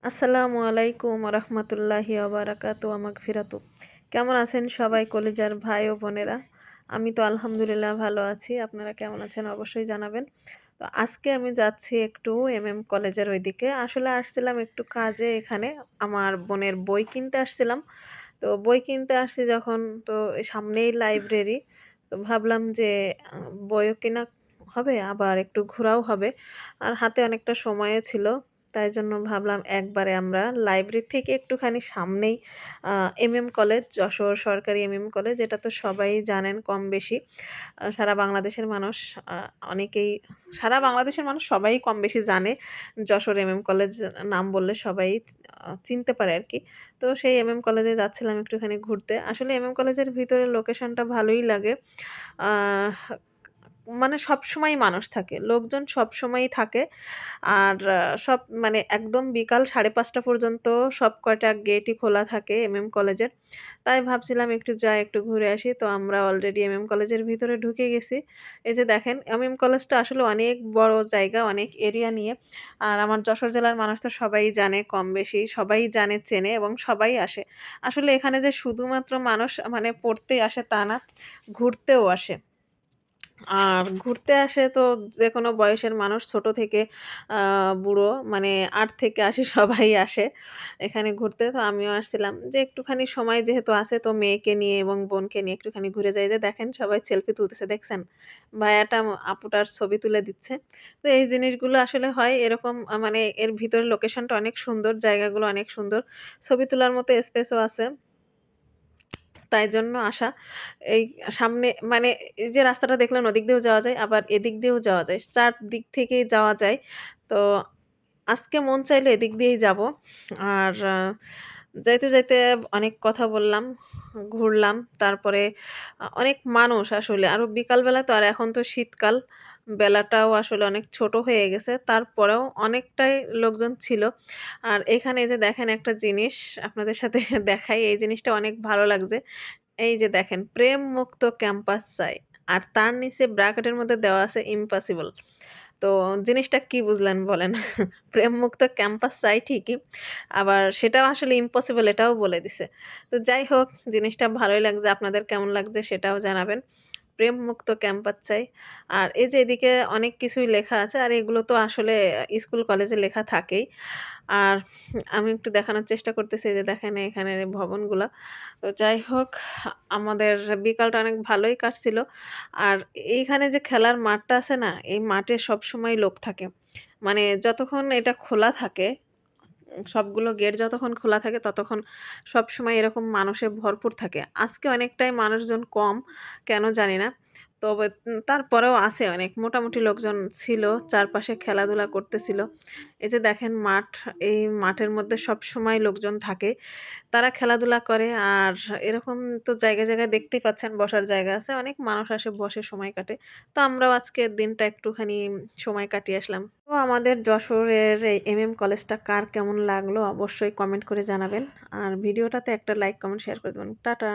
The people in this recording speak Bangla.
আসসালামু আলাইকুম রহমতুল্লাহি ওবারাকাতু মাগফিরাতু। কেমন আছেন সবাই কলিজার ভাই ও বোনেরা? আমি তো আলহামদুলিল্লাহ ভালো আছি। আপনারা কেমন আছেন অবশ্যই জানাবেন। তো আজকে আমি যাচ্ছি একটু কলেজের ওইদিকে। আসলে আসছিলাম একটু কাজে এখানে। আমার বোনের বই কিনতে আসছিলাম। তো বই কিনতে আসছি যখন, তো সামনেই লাইব্রেরি। তো ভাবলাম যে বইও কেনা হবে, আবার একটু ঘোরাও হবে। আর হাতে অনেকটা সময়ও ছিল। তাই জন্য ভাবলাম একবারে আমরা লাইব্রেরি থেকে একটুখানি সামনেই কলেজ, যশোর সরকারি কলেজ। এটা তো সবাই জানেন কম বেশি। সারা বাংলাদেশের মানুষ, আ অনেকেই সারা বাংলাদেশের মানুষ সবাই কম বেশি জানে। যশোর কলেজ নাম বললে সবাই চিনতে পারে আরকি। তো সেই কলেজে যাচ্ছিলাম একটুখানি ঘুরতে। আসলে কলেজের ভিতরে লোকেশনটা ভালোই লাগে। আহ মানে সবসময়ই মানুষ থাকে। লোকজন সবসময়ই থাকে। আর সব মানে একদম বিকাল ৫:৩০ পর্যন্ত সব কয়টা গেটই খোলা থাকে কলেজের। তাই ভাবছিলাম একটু যাই, একটু ঘুরে আসি। তো আমরা অলরেডি কলেজের ভিতরে ঢুকে গেছি। এই যে দেখেন কলেজটা আসলে অনেক বড় জায়গা, অনেক এরিয়া নিয়ে। আর আমার যশোর জেলার মানুষ তো সবাই জানে কম বেশি, সবাই জানে, চেনে এবং সবাই আসে। আসলে এখানে যে শুধুমাত্র মানুষ মানে পড়তেই আসে তা না, ঘুরতেও আসে। আর ঘুরতে আসে তো যেকোনো বয়সের মানুষ, ছোট থেকে আ বুড়ো মানে ৮ থেকে ৮০ সবাই আসে এখানে ঘুরতে। তো আমিও আসছিলাম যে একটুখানি সময় যেহেতু আছে, তো মেয়েকে নিয়ে এবং বোনকে নিয়ে একটুখানি ঘুরে যাই। যে দেখেন সবাই সেলফি তুলতেছে, দেখছেন? ভাইয়াটা আপুটার ছবি তুলে দিচ্ছে। তো এই জিনিসগুলো আসলে হয় এরকম, মানে এর ভিতরের লোকেশনটা অনেক সুন্দর, জায়গাগুলো অনেক সুন্দর। ছবি তোলার মতো স্পেসও আছে। তাই জন্য আসা। এই সামনে মানে এই যে রাস্তাটা দেখলেন, ওদিক দিয়েও যাওয়া যায়, আবার এদিক দিয়েও যাওয়া যায়। ৪ দিক থেকেই যাওয়া যায়। তো আজকে মন চাইলো এদিক দিয়েই যাবো। আর যাইতে, যাইতে অনেক কথা বললাম, ঘুরলাম। তারপরে অনেক মানুষ আসলে, আরো বিকালবেলা তো, আর এখন তো শীতকাল। বেলাটাও আসলে অনেক ছোট হয়ে গেছে। তারপরেও অনেকটাই লোকজন ছিল। আর এখানে এই যে দেখেন একটা জিনিস আপনাদের সাথে দেখাই। এই জিনিসটা অনেক ভালো লাগছে। এই যে দেখেন, প্রেম মুক্ত ক্যাম্পাস চাই। আর তার নিচে ব্র্যাকেটের মধ্যে দেওয়া আছে ইম্পসিবল। তো জিনিসটা কি বুঝলেন বলেন? প্রেম মুক্ত ক্যাম্পাস চাই ঠিকই। আবার সেটাও আসলে ইম্পসিবল এটাও বলে দিছে। তো যাই হোক, জিনিসটা ভালোই লাগছে। আপনাদের কেমন লাগছে সেটাও জানাবেন। প্রেম মুক্ত ক্যাম্পাস চাই। আর এই যে এদিকে অনেক কিছুই লেখা আছে। আর এগুলো তো আসলে স্কুল কলেজে লেখা থাকেই। আর আমি একটু দেখানোর চেষ্টা করতেছি, এই যে দেখেন এখানের এই ভবনগুলা। তো যাই হোক, আমাদের বিকালটা অনেক ভালোই কাটছিল। আর এইখানে যে খেলার মাঠটা আছে না, এই মাঠে সবসময় লোক থাকে। মানে যতক্ষণ এটা খোলা থাকে, সবগুলো গেট যতক্ষণ খোলা থাকে ততক্ষণ সবসময় এরকম মানুষে ভরপুর থাকে। আজকে অনেকটাই মানুষজন কম, কেন জানি না। তবে তারপরেও আছে, অনেক মোটামুটি লোকজন ছিল, চারপাশে খেলাধুলা করতেছিল। এই যে দেখেন মাঠ, এই মাঠের মধ্যে সবসময় লোকজন থাকে। তারা খেলাধুলা করে। আর এরকম তো জায়গায়, জায়গায় দেখতেই পাচ্ছেন বসার জায়গা আছে। অনেক মানুষ আসে, বসে সময় কাটে। তো আমরাও আজকের দিনটা একটুখানি সময় কাটিয়ে আসলাম। তো আমাদের যশোরের এই কলেজটা কার কেমন লাগলো অবশ্যই কমেন্ট করে জানাবেন। আর ভিডিওটাতে একটা লাইক, কমেন্ট, শেয়ার করে দেবেন। টাটা।